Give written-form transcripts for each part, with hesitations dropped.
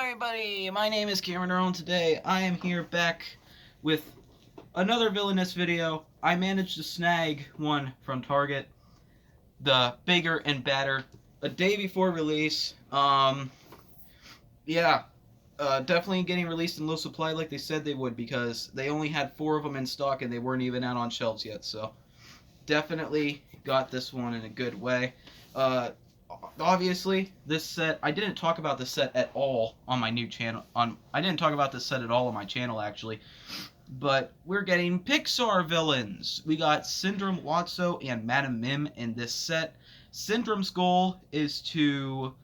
everybody, my name is Cameron Earl, and today I am here back with another Villainous video. I managed to snag one from Target, the bigger and badder, a day before release. Definitely getting released in low supply like they said they would, because they only had 4 of them in stock and they weren't even out on shelves yet, so definitely got this one in a good way. Obviously, this set, I didn't talk about this set at all on my new channel. I didn't talk about this set at all on my channel, actually. But we're getting Pixar villains. We got Syndrome, Lotso, and Madam Mim in this set. Syndrome's goal is to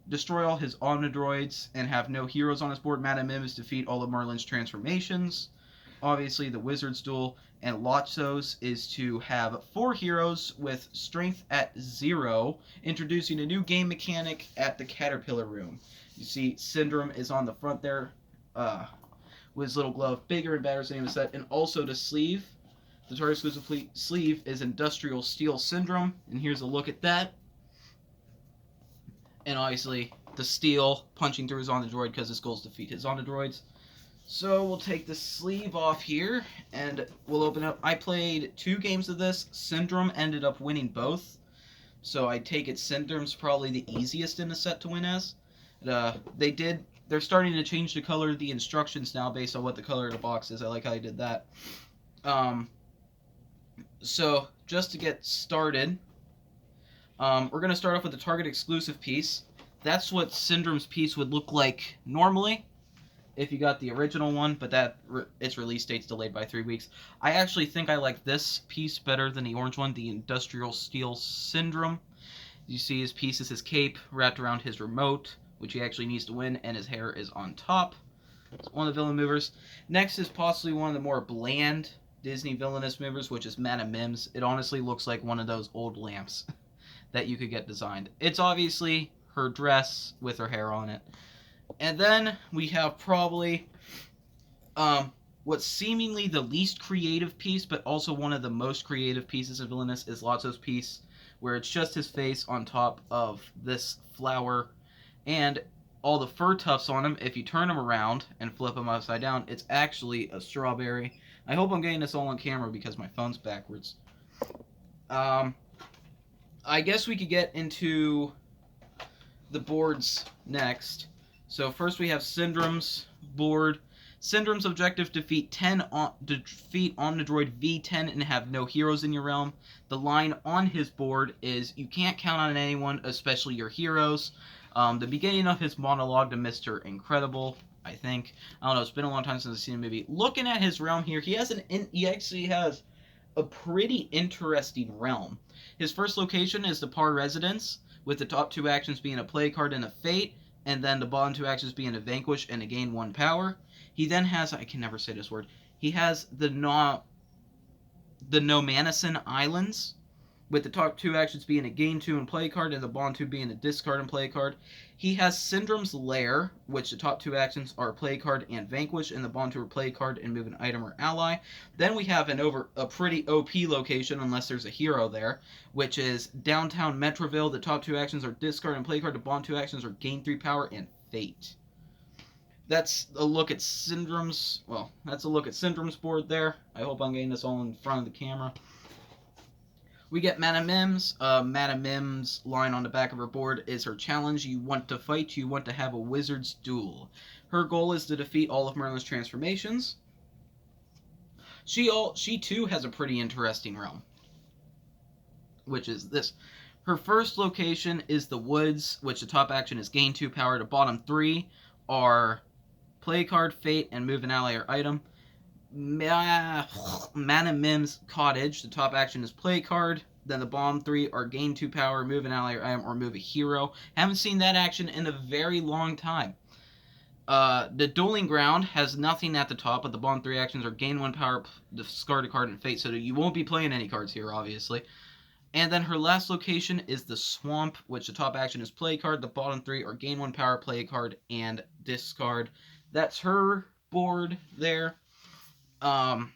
destroy all his Omnidroids and have no heroes on his board. Madam Mim is defeat all of Merlin's transformations. Obviously, the Wizard's Duel. And Lotso's is to have 4 heroes with strength at 0, introducing a new game mechanic at the Caterpillar Room. You see, Syndrome is on the front there with his little glove. Bigger and badder is the name of the set. And also the sleeve. The Target exclusive sleeve is Industrial Steel Syndrome. And here's a look at that. And obviously, the steel punching through his Omnidroid because his goal is to defeat his Omnidroids. So we'll take the sleeve off here, and we'll open up. I played 2 games of this. Syndrome ended up winning both. So I take it Syndrome's probably the easiest in the set to win as. They're starting to change the color of the instructions now based on what the color of the box is. I like how they did that. So just to get started, we're going to start off with the Target exclusive piece. That's what Syndrome's piece would look like normally if you got the original one, but its release date's delayed by 3 weeks. I actually think I like this piece better than the orange one, the Industrial Steel Syndrome. You see his piece is his cape wrapped around his remote, which he actually needs to win, and his hair is on top. It's one of the villain movers. Next is possibly one of the more bland Disney villainous movers, which is Madam Mim's. It honestly looks like one of those old lamps that you could get designed. It's obviously her dress with her hair on it. And then we have probably what's seemingly the least creative piece, but also one of the most creative pieces of Villainous is Lotso's piece, where it's just his face on top of this flower, and all the fur tufts on him. If you turn him around and flip him upside down, it's actually a strawberry. I hope I'm getting this all on camera because my phone's backwards. I guess we could get into the boards next. So first we have Syndrome's board. Syndrome's objective: defeat Omnidroid V10 and have no heroes in your realm. The line on his board is, you can't count on anyone, especially your heroes. The beginning of his monologue to Mr. Incredible, I think. I don't know, it's been a long time since I've seen the movie. Looking at his realm here, he actually has a pretty interesting realm. His first location is the Par Residence, with the top 2 actions being a play card and a fate, and then the bottom 2 actions being a vanquish and a gain 1 power. He then has, I can never say this word, he has the Nomanison Islands, with the top 2 actions being a gain 2 and play card, and the bottom 2 being a discard and play card. He has Syndrome's Lair, which the top 2 actions are play card and vanquish, and the bottom 2 are play card and move an item or ally. Then we have a pretty OP location, unless there's a hero there, which is Downtown Metroville. The top 2 actions are discard and play card. The bottom 2 actions are gain 3 power and fate. That's a look at Syndrome's board there. I hope I'm getting this all in front of the camera. We get Madam Mim's. Madam Mim's line on the back of her board is her challenge: you want to fight, you want to have a wizard's duel. Her goal is to defeat all of Merlin's transformations. She too has a pretty interesting realm, which is this. Her first location is the Woods, which the top action is gain 2 power. The bottom 3 are play card, fate, and move an ally or item. Madam Mim's Cottage, the top action is play card. Then the bottom 3 are gain 2 power, move an ally or item, or move a hero. Haven't seen that action in a very long time. The Dueling Ground has nothing at the top, but the bottom 3 actions are gain 1 power, discard a card, and fate, so you won't be playing any cards here, obviously. And then her last location is the Swamp, which the top action is play card. The bottom 3 are gain 1 power, play card, and discard. That's her board there. I'll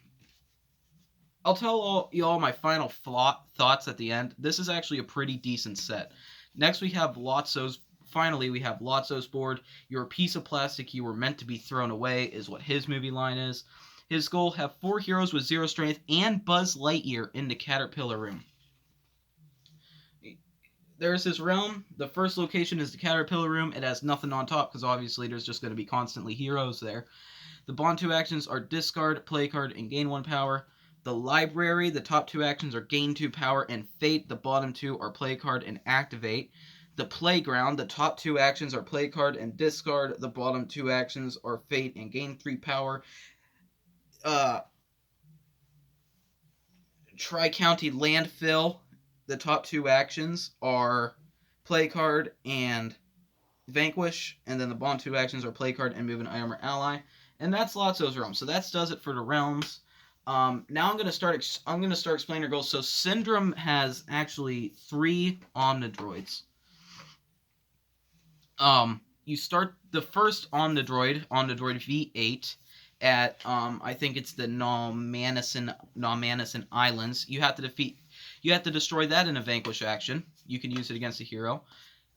tell y'all my final thoughts at the end. This is actually a pretty decent set. Next we have Lotso's finally, we have Lotso's board. You're a piece of plastic. You were meant to be thrown away, is what his movie line is. His goal: have 4 heroes with 0 strength and Buzz Lightyear in the Caterpillar Room. There's his realm. The first location is the Caterpillar Room. It has nothing on top because obviously there's just going to be constantly heroes there. The bottom 2 actions are discard, play card, and gain 1 power. The library, the top 2 actions are gain 2 power and fate. The bottom 2 are play card and activate. The playground, the top 2 actions are play card and discard. The bottom 2 actions are fate and gain 3 power. Tri-County Landfill, the top 2 actions are play card and vanquish, and then the bottom 2 actions are play card and move an item or ally. And that's Lotso's realm. So that does it for the realms. Now I'm gonna start explaining our goals. So Syndrome has actually 3 Omnidroids. You start the first Omnidroid V8, at I think it's the Naumanison Islands. You have to destroy that in a vanquish action. You can use it against a hero.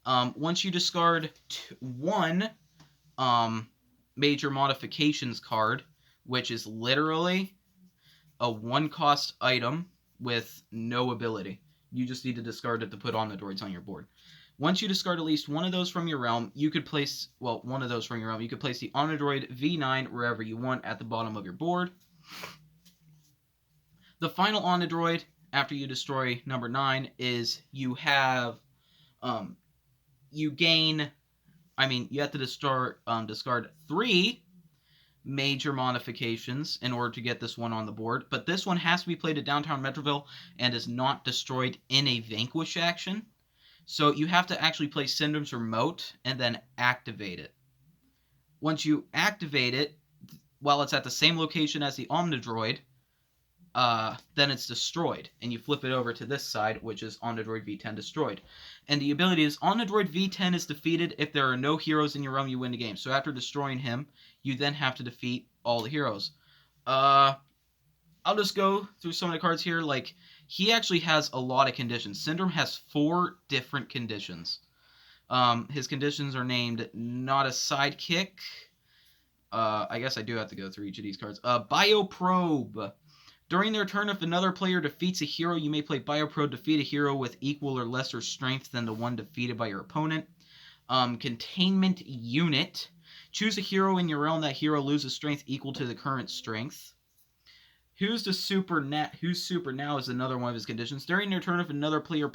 Once you discard 1 major modifications card, which is literally a 1-cost item with no ability. You just need to discard it to put Omnidroids on your board. Once you discard at least one of those from your realm, you could place, one of those from your realm, you could place the Omnidroid V9 wherever you want at the bottom of your board. The final Omnidroid, after you destroy number 9, is you have, you have to discard 3 major modifications in order to get this one on the board, but this one has to be played at Downtown Metroville and is not destroyed in a vanquish action. So you have to actually play Syndrome's remote and then activate it. Once you activate it, while it's at the same location as the Omnidroid, then it's destroyed. And you flip it over to this side, which is Omnidroid V10 destroyed. And the ability is Omnidroid V10 is defeated if there are no heroes in your realm, you win the game. So after destroying him, you then have to defeat all the heroes. I'll just go through some of the cards here. Like, he actually has a lot of conditions. Syndrome has 4 different conditions. His conditions are named Not a Sidekick. I guess I do have to go through each of these cards. Bioprobe. During their turn, if another player defeats a hero, you may play Bioprobe, defeat a hero with equal or lesser strength than the one defeated by your opponent. Containment Unit. Choose a hero in your realm. That hero loses strength equal to the current strength. Who's Super Now is another one of his conditions. During their turn, if another player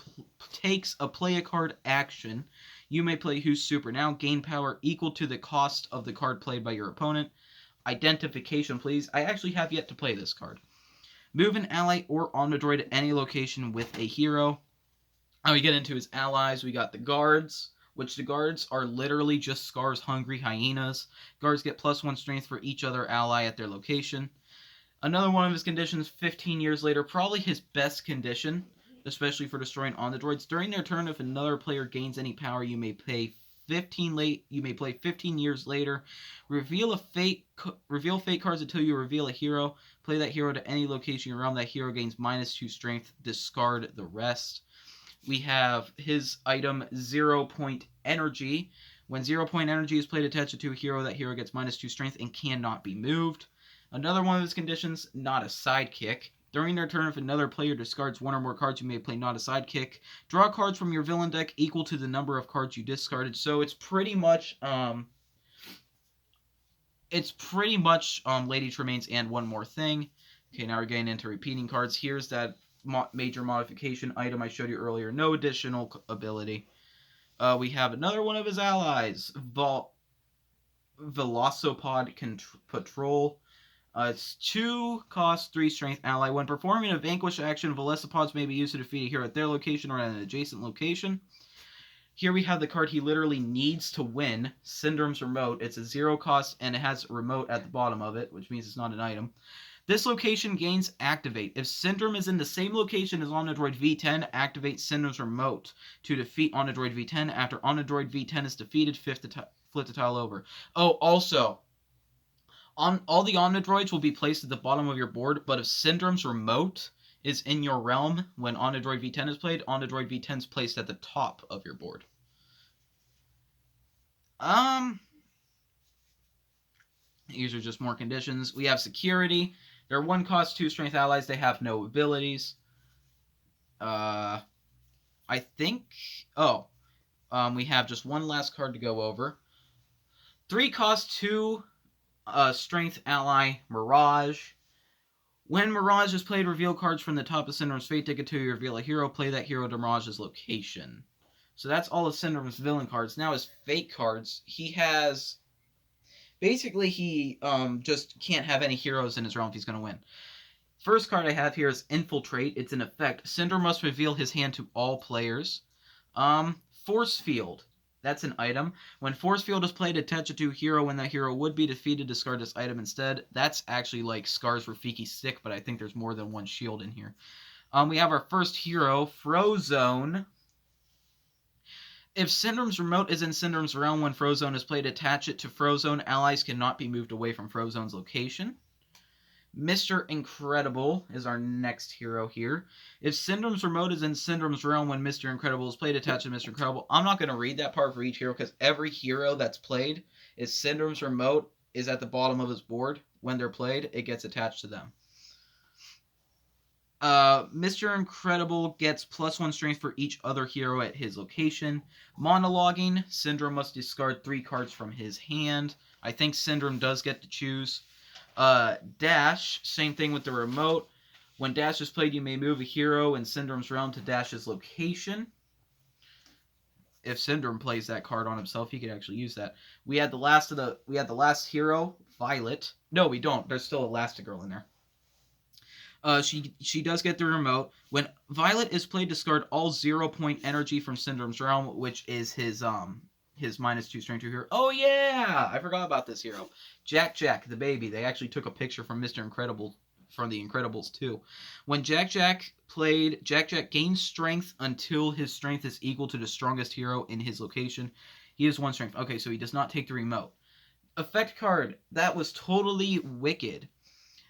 takes a play a card action, you may play Who's Super Now. Gain power equal to the cost of the card played by your opponent. Identification, please. I actually have yet to play this card. Move an ally or Omnidroid to any location with a hero. Now we get into his allies. We got the guards, which the guards are literally just Scar's hungry hyenas. Guards get +1 strength for each other ally at their location. Another one of his conditions, 15 years later, probably his best condition, especially for destroying Omnidroids. During their turn, if another player gains any power, you may play 15 years later. Reveal fate cards until you reveal a hero. Play that hero to any location in your realm. That hero gains -2 strength. Discard the rest. We have his item 0 Point Energy. When 0 Point Energy is played attached to a hero, that hero gets -2 strength and cannot be moved. Another one of his conditions, Not a Sidekick. During their turn, if another player discards 1 or more cards, you may play Not a Sidekick. Draw cards from your villain deck equal to the number of cards you discarded. So it's pretty much Lady Tremaines and One More Thing. Okay, now we're getting into repeating cards. Here's that major modification item I showed you earlier. No additional ability. We have another one of his allies, Velocipod Patrol. It's 2 cost, 3 strength ally. When performing a vanquish action, Velocipods may be used to defeat a hero at their location or at an adjacent location. Here we have the card he literally needs to win, Syndrome's Remote. It's a 0 cost and it has remote at the bottom of it, which means it's not an item. This location gains Activate. If Syndrome is in the same location as Omnidroid V10, activate Syndrome's Remote to defeat Omnidroid V10. After Omnidroid V10 is defeated, flip the tile over. Oh, also, all the Omnidroids will be placed at the bottom of your board, but if Syndrome's Remote is in your realm when Omnidroid V10 is played, Omnidroid V10 is placed at the top of your board. These are just more conditions. We have security. They're 1 cost, 2 strength allies. They have no abilities. I think... Oh. We have just 1 last card to go over. 3 cost, 2 strength ally, Mirage. When Mirage is played, reveal cards from the top of Syndrome's fate deck until you reveal a hero. Play that hero to Mirage's location. So that's all of Syndrome's villain cards. Now his fate cards, he has... Basically, he just can't have any heroes in his realm if he's going to win. First card I have here is Infiltrate. It's an effect. Syndrome must reveal his hand to all players. Force Field. That's an item. When Force Field is played, attach it to a hero. When that hero would be defeated, discard this item instead. That's actually like Scar's Rafiki Stick, but I think there's more than 1 shield in here. We have our first hero, Frozone. If Syndrome's remote is in Syndrome's realm when Frozone is played, attach it to Frozone. Allies cannot be moved away from Frozone's location. Mr. Incredible is our next hero here. If Syndrome's remote is in Syndrome's realm when Mr. Incredible is played, attach to Mr. Incredible. I'm not going to read that part for each hero because every hero that's played is Syndrome's remote is at the bottom of his board. When they're played, it gets attached to them. Mr. Incredible gets +1 strength for each other hero at his location. Monologuing, Syndrome must discard 3 cards from his hand. I think Syndrome does get to choose. Dash, same thing with the remote. When Dash is played, you may move a hero in Syndrome's realm to Dash's location. If Syndrome plays that card on himself, he could actually use that. We had the last hero, Violet. No, we don't. There's still Elastigirl in there. She does get the remote. When Violet is played, discard all 0-point energy from Syndrome's realm, which is his -2 strength to hero. Oh yeah, I forgot about this hero. Jack Jack, the baby. They actually took a picture from Mr. Incredible from the Incredibles 2. When Jack Jack played, Jack Jack gains strength until his strength is equal to the strongest hero in his location. He has 1 strength. Okay, so he does not take the remote. Effect card. That was totally wicked.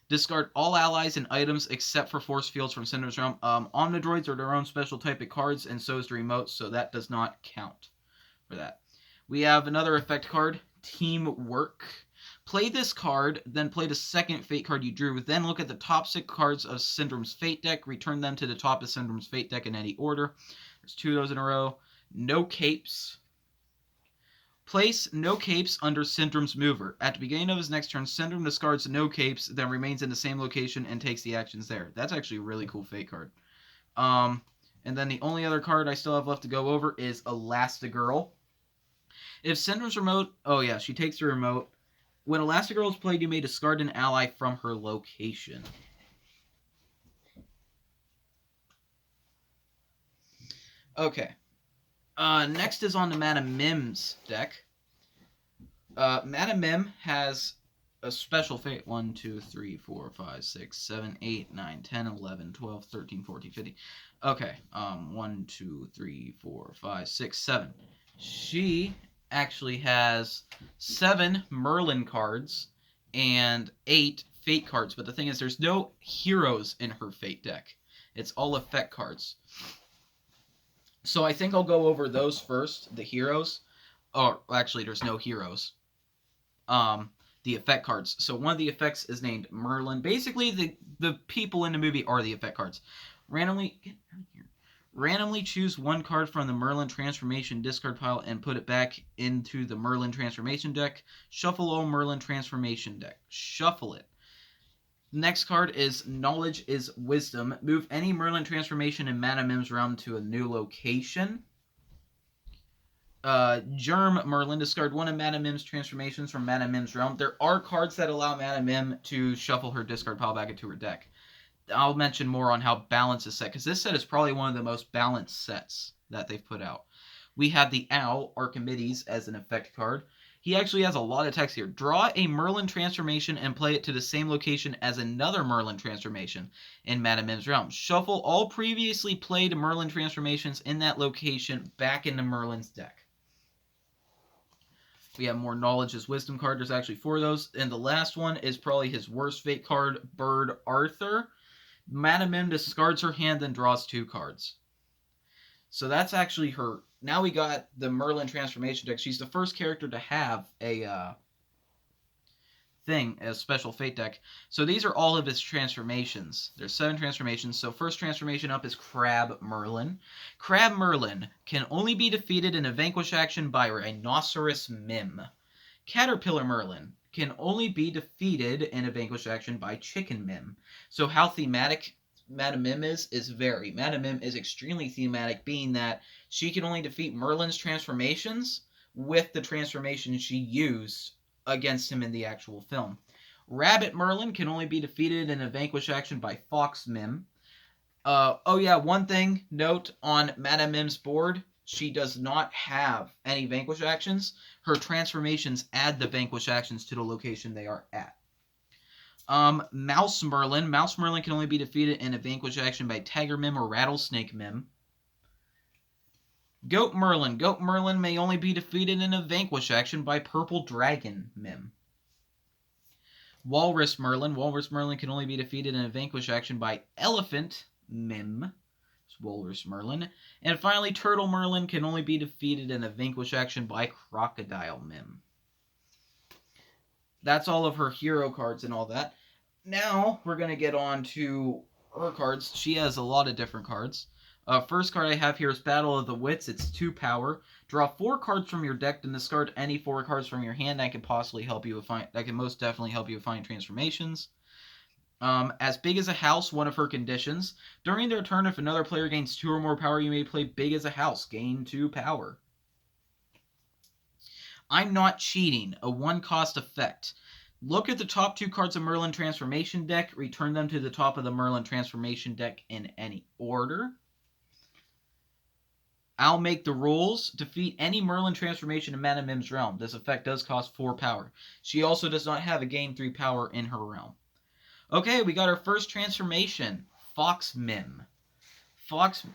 Discard all allies and items except for force fields from Syndrome's realm. Omnidroids are their own special type of cards, and so is the remote, so that does not count for that. We have another effect card, Teamwork. Play this card, then play the second fate card you drew. Then look at the top 6 cards of Syndrome's fate deck. Return them to the top of Syndrome's fate deck in any order. There's 2 of those in a row. No capes. Place no capes under Syndrome's mover. At the beginning of his next turn, Syndrome discards no capes, then remains in the same location and takes the actions there. That's actually a really cool fate card. And then the only other card I still have left to go over is Elastigirl. If Syndrome's remote... Oh yeah, she takes the remote. When Elastigirl is played, you may discard an ally from her location. Okay. Next is on the Madam Mim's deck. Madam Mim has a special fate. 1, 2, 3, 4, 5, 6, 7, 8, 9, 10, 11, 12, 13, 14, 15. Okay. 1, 2, 3, 4, 5, 6, 7. She actually has 7 Merlin cards and 8 fate cards. But the thing is, there's no heroes in her fate deck. It's all effect cards. So I think I'll go over those first, the heroes. Oh, actually, there's no heroes. The effect cards. So one of the effects is named Merlin. Basically, the people in the movie are the effect cards. Randomly choose 1 card from the Merlin Transformation discard pile and put it back into the Merlin Transformation deck. Shuffle all Merlin Transformation deck. Shuffle it. Next card is Knowledge is Wisdom. Move any Merlin transformation in Madam Mim's realm to a new location. Germ Merlin. Discard 1 of Madam Mim's transformations from Madam Mim's realm. There are cards that allow Madam Mim to shuffle her discard pile back into her deck. I'll mention more on how balance is set, because this set is probably one of the most balanced sets that they've put out. We have the Owl, Archimedes, as an effect card. He actually has a lot of text here. Draw a Merlin transformation and play it to the same location as another Merlin transformation in Madam Mim's realm. Shuffle all previously played Merlin transformations in that location back into Merlin's deck. We have more Knowledge is Wisdom card. There's actually 4 of those. And the last one is probably his worst fate card, Bird Arthur. Madam Mim discards her hand and draws 2 cards. So that's actually her. Now we got the Merlin transformation deck. She's the first character to have a special fate deck. So these are all of his transformations. There's 7 transformations. So first transformation up is Crab Merlin. Crab Merlin can only be defeated in a vanquish action by Rhinoceros Mim. Caterpillar Merlin can only be defeated in a vanquish action by Chicken Mim. So how thematic Madam Mim is very. Madam Mim is extremely thematic, being that she can only defeat Merlin's transformations with the transformation she used against him in the actual film. Rabbit Merlin can only be defeated in a vanquish action by Fox Mim. Oh yeah, one thing, note on Madame Mim's board, she does not have any vanquish actions. Her transformations add the vanquish actions to the location they are at. Mouse Merlin. Mouse Merlin can only be defeated in a vanquish action by Tiger Mim or Rattlesnake Mim. Goat Merlin. Goat Merlin may only be defeated in a vanquish action by Purple Dragon Mim. Walrus Merlin. Walrus Merlin can only be defeated in a vanquish action by Elephant Mim. It's Walrus Merlin. And finally, Turtle Merlin can only be defeated in a vanquish action by Crocodile Mim. That's all of her hero cards and all that. Now, we're going to get on to her cards. She has a lot of different cards. First card I have here is Battle of the Wits. It's 2 power. Draw 4 cards from your deck and discard any 4 cards from your hand. That can possibly help you with that can most definitely help you with finding transformations. As big as a house, one of her conditions. During their turn, if another player gains 2 or more power, you may play big as a house. Gain 2 power. I'm not cheating. A 1-cost effect. Look at the top 2 cards of Merlin Transformation deck. Return them to the top of the Merlin Transformation deck in any order. I'll make the rules. Defeat any Merlin transformation in Madame Mim's realm. This effect does cost 4 power. She also does not have a gain 3 power in her realm. Okay, we got our first transformation. Fox Mim.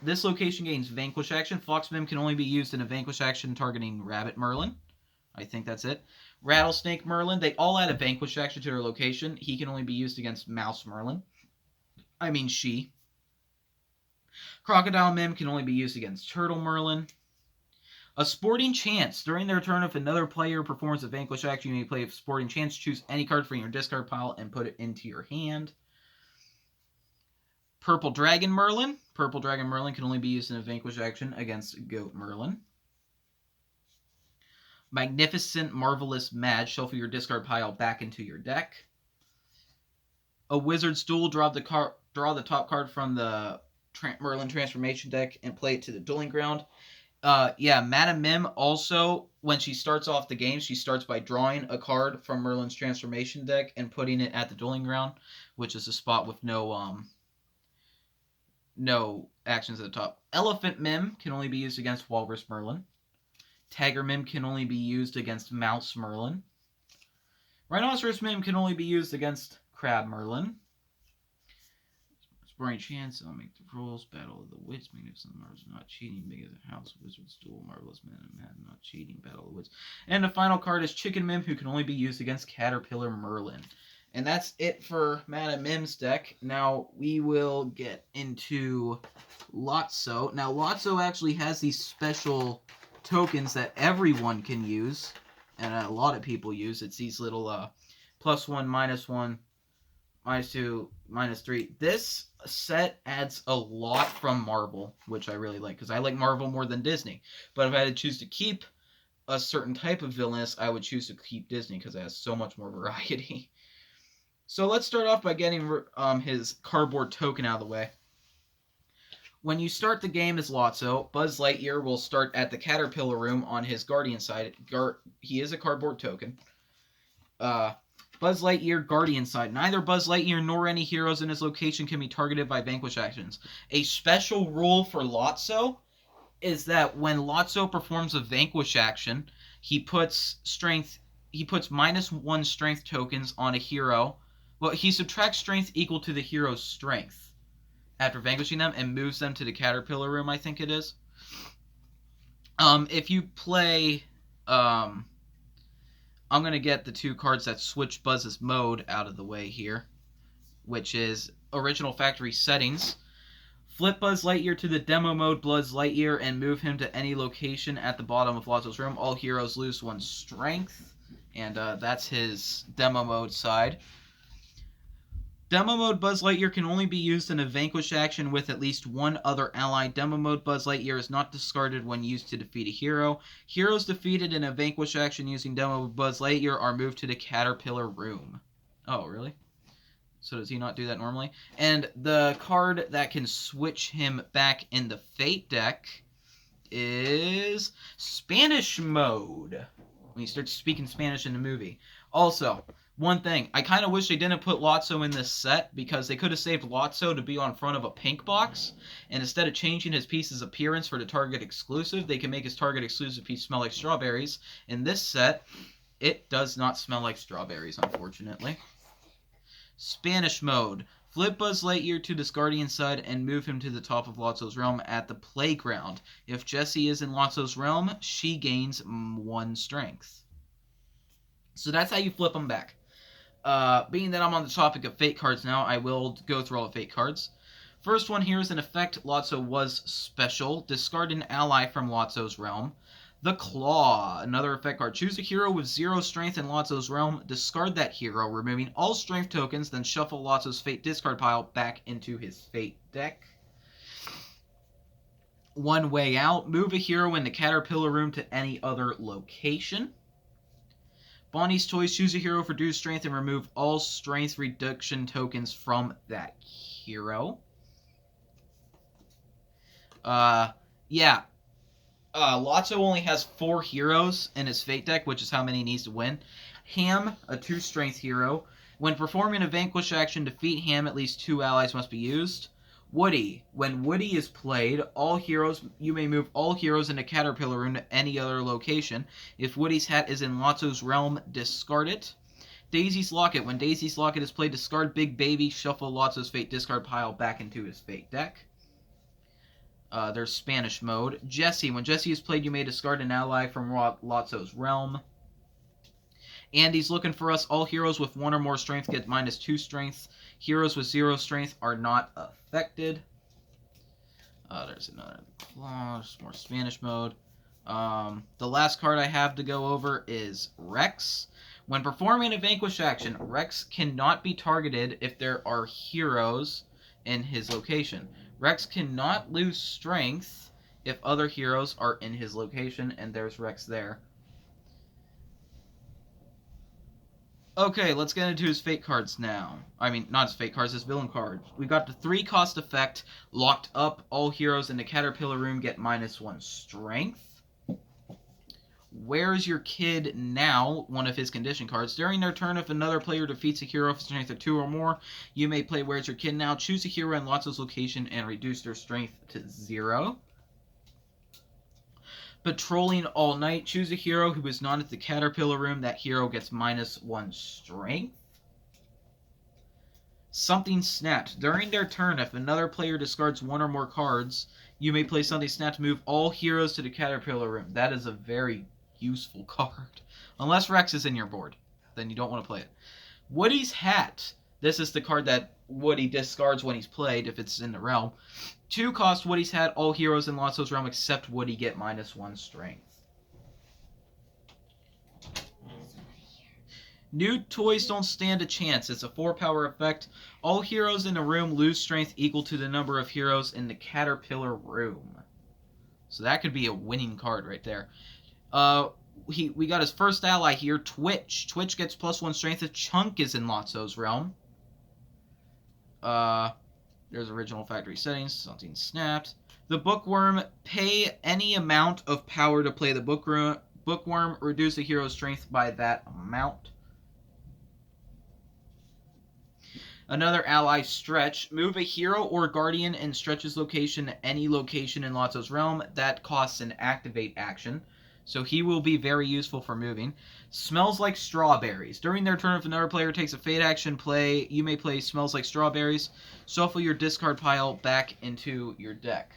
This location gains Vanquish action. Fox Mim can only be used in a Vanquish action targeting Rabbit Merlin. I think that's it. Rattlesnake Merlin. They all add a Vanquish action to their location. He can only be used against Mouse Merlin. I mean, she. Crocodile Mim can only be used against Turtle Merlin. A Sporting Chance. During their turn, if another player performs a Vanquish action, you may play a Sporting Chance. Choose any card from your discard pile and put it into your hand. Purple Dragon Merlin. Purple Dragon Merlin can only be used in a Vanquish action against Goat Merlin. Magnificent Marvelous Mad. Shuffle your discard pile back into your deck. A Wizard's Duel. Draw the top card from the Merlin Transformation deck and play it to the dueling ground. Madame Mim also, when she starts off the game, she starts by drawing a card from Merlin's Transformation deck and putting it at the dueling ground, which is a spot with no actions at the top. Elephant Mim can only be used against Walrus Merlin. Tiger Mim can only be used against Mouse Merlin. Rhinoceros Mim can only be used against Crab Merlin. Sporting Chance, I'll make the rules. Battle of the Wits, Magnificent Mars, not cheating. Big as a house, Wizard's Duel, Marvelous Man, not cheating. Battle of the Wits. And the final card is Chicken Mim, who can only be used against Caterpillar Merlin. And that's it for Madame Mim's deck. Now we will get into Lotso. Now Lotso actually has these special tokens that everyone can use, and a lot of people use. It's these little +1, -1, -2, -3. This set adds a lot from Marvel, which I really like, because I like Marvel more than Disney. But if I had to choose to keep a certain type of Villainous, I would choose to keep Disney, because it has so much more variety. So let's start off by getting his cardboard token out of the way. When you start the game as Lotso, Buzz Lightyear will start at the Caterpillar room on his Guardian side. He is a cardboard token. Buzz Lightyear, Guardian side. Neither Buzz Lightyear nor any heroes in his location can be targeted by Vanquish actions. A special rule for Lotso is that when Lotso performs a Vanquish action, he puts -1 strength tokens on a hero. Well, he subtracts strength equal to the hero's strength after vanquishing them and moves them to the Caterpillar room, I think it is. If you play... I'm going to get the 2 cards that switch Buzz's mode out of the way here, which is Original Factory Settings. Flip Buzz Lightyear to the demo mode Buzz Lightyear and move him to any location at the bottom of Lotso's room. All heroes lose 1 strength. And that's his demo mode side. Demo mode Buzz Lightyear can only be used in a vanquish action with at least one other ally. Demo mode Buzz Lightyear is not discarded when used to defeat a hero. Heroes defeated in a vanquish action using demo mode Buzz Lightyear are moved to the Caterpillar room. Oh, really? So does he not do that normally? And the card that can switch him back in the Fate deck is Spanish mode. When he starts speaking Spanish in the movie. Also, one thing, I kind of wish they didn't put Lotso in this set because they could have saved Lotso to be on front of a pink box, and instead of changing his piece's appearance for the Target exclusive, they can make his Target exclusive piece smell like strawberries. In this set, it does not smell like strawberries, unfortunately. Spanish mode. Flip Buzz Lightyear to this Guardian side and move him to the top of Lotso's realm at the playground. If Jessie is in Lotso's realm, she gains 1 strength. So that's how you flip them back. Being that I'm on the topic of Fate cards now, I will go through all the Fate cards. First one here is an effect Lotso was special. Discard an ally from Lotso's realm. The Claw, another effect card. Choose a hero with 0 strength in Lotso's realm. Discard that hero, removing all strength tokens, then shuffle Lotso's Fate discard pile back into his Fate deck. One Way Out. Move a hero in the Caterpillar room to any other location. Bonnie's Toys. Choose a hero for reduced strength and remove all strength reduction tokens from that hero. Lotso only has 4 heroes in his Fate deck, which is how many he needs to win. Ham, a 2 strength hero. When performing a vanquish action, defeat Ham, at least 2 allies must be used. Woody. When Woody is played, you may move all heroes into Caterpillar room to any other location. If Woody's hat is in Lotso's realm, discard it. Daisy's Locket. When Daisy's Locket is played, discard Big Baby, shuffle Lotso's Fate discard pile back into his Fate deck. There's Spanish mode. Jessie. When Jessie is played, you may discard an ally from Lotso's realm. Andy's Looking for Us. All heroes with 1 or more strength get -2 strength. Heroes with 0 strength are not affected. There's another clause. More Spanish mode. The last card I have to go over is Rex. When performing a vanquish action, Rex cannot be targeted if there are heroes in his location. Rex cannot lose strength if other heroes are in his location, and there's Rex there. Okay, let's get into his Fate cards now. I mean, not his Fate cards, his villain cards. We got the 3 cost effect, locked up. All heroes in the Caterpillar room get -1 strength. Where's Your Kid Now? One of his condition cards. During their turn, if another player defeats a hero for strength of 2 or more, you may play Where's Your Kid Now? Choose a hero in Lotso's location and reduce their strength to 0. Patrolling All Night. Choose a hero who is not at the Caterpillar room. That hero gets -1 strength. Something Snapped. During their turn, if another player discards 1 or more cards, you may play Something Snapped to move all heroes to the Caterpillar room. That is a very useful card. Unless Rex is in your board. Then you don't want to play it. Woody's Hat. This is the card that Woody discards when he's played, if it's in the realm. 2 cost Woody's Hat. All heroes in Lotso's realm except Woody get -1 strength. New Toys Don't Stand a Chance. It's a 4 power effect. All heroes in a room lose strength equal to the number of heroes in the Caterpillar room. So that could be a winning card right there. We got his first ally here, Twitch. Twitch gets +1 strength if Chunk is in Lotso's realm. There's original factory settings. Something Snapped. The Bookworm. Pay any amount of power to play the Bookworm. Reduce a hero's strength by that amount. Another ally, Stretch. Move a hero or guardian in Stretch's location to any location in Lotso's realm. That costs an activate action. So he will be very useful for moving. Smells Like Strawberries. During their turn, if another player takes a Fate action play, you may play Smells Like Strawberries. Shuffle your discard pile back into your deck.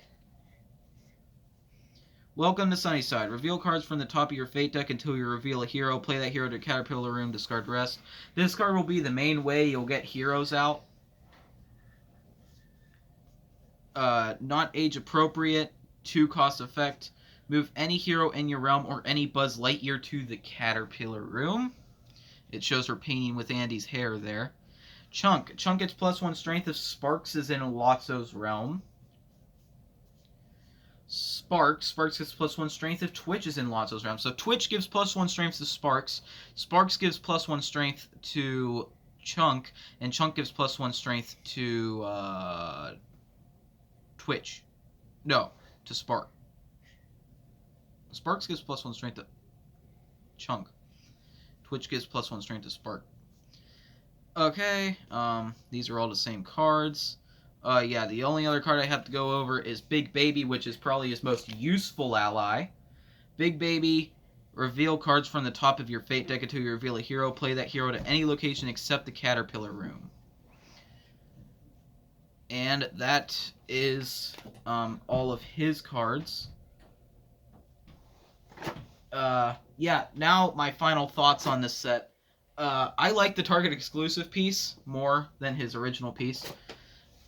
Welcome to Sunnyside. Reveal cards from the top of your Fate deck until you reveal a hero. Play that hero to Caterpillar room, discard rest. This card will be the main way you'll get heroes out. Not age appropriate, too cost effect. Move any hero in your realm or any Buzz Lightyear to the Caterpillar room. It shows her painting with Andy's hair there. Chunk. Chunk gets +1 strength if Sparks is in Lotso's realm. Sparks. Sparks gets +1 strength if Twitch is in Lotso's realm. So Twitch gives +1 strength to Sparks. Sparks gives +1 strength to Chunk. And Chunk gives +1 strength to Twitch. No, to Spark. Sparks gives +1 strength to Chunk. Twitch gives +1 strength to Spark. Okay, these are all the same cards. Yeah, the only other card I have to go over is Big Baby, which is probably his most useful ally. Big Baby, reveal cards from the top of your Fate deck until you reveal a hero. Play that hero to any location except the Caterpillar room. And that is all of his cards. Yeah, now my final thoughts on this set. I like the Target exclusive piece more than his original piece.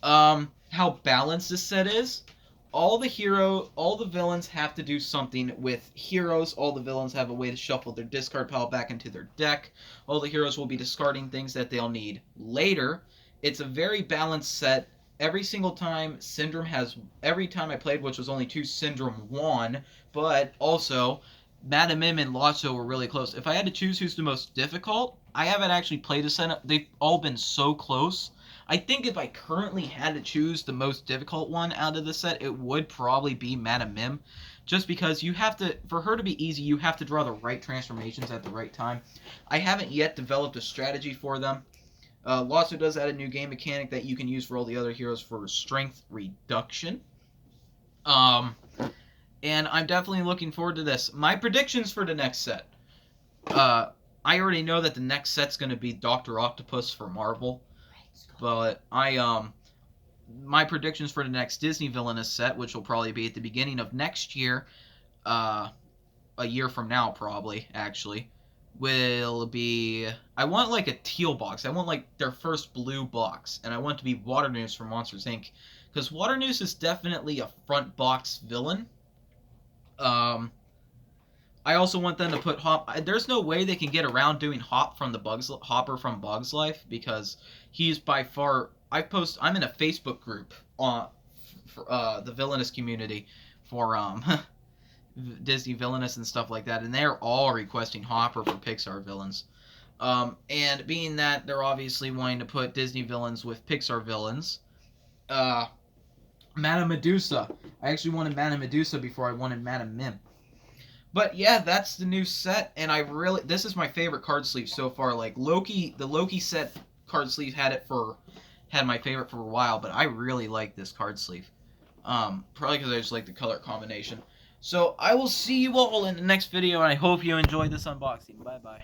How balanced this set is. All the villains have to do something with heroes. All the villains have a way to shuffle their discard pile back into their deck. All the heroes will be discarding things that they'll need later. It's a very balanced set. Every single time every time I played, which was only 2, Syndrome won, but also Madam Mim and Lotso were really close. If I had to choose who's the most difficult, I haven't actually played a set. They've all been so close. I think if I currently had to choose the most difficult one out of the set, it would probably be Madam Mim. Just because for her to be easy, you have to draw the right transformations at the right time. I haven't yet developed a strategy for them. Lotso does add a new game mechanic that you can use for all the other heroes for strength reduction. And I'm definitely looking forward to this. My predictions for the next set. I already know that the next set's going to be Dr. Octopus for Marvel. But my predictions for the next Disney Villainous set, which will probably be at the beginning of next year, a year from now probably, actually, will be, I want like a teal box. I want like their first blue box, and I want it to be Waternoose from Monsters Inc. Because Waternoose is definitely a front box villain. I also want them to put Hop. There's no way they can get around doing Hopper from Bugs Life, because he's by far. I'm in a Facebook group for the Villainous community for Disney Villainous and stuff like that, and they're all requesting Hopper for Pixar villains. And being that they're obviously wanting to put Disney villains with Pixar villains, Madame Medusa. I actually wanted Madame Medusa before I wanted Madame Mim. But yeah, that's the new set, and this is my favorite card sleeve so far. Like Loki, the Loki set card sleeve had my favorite for a while, but I really like this card sleeve. Probably because I just like the color combination. So I will see you all in the next video, and I hope you enjoyed this unboxing. Bye bye.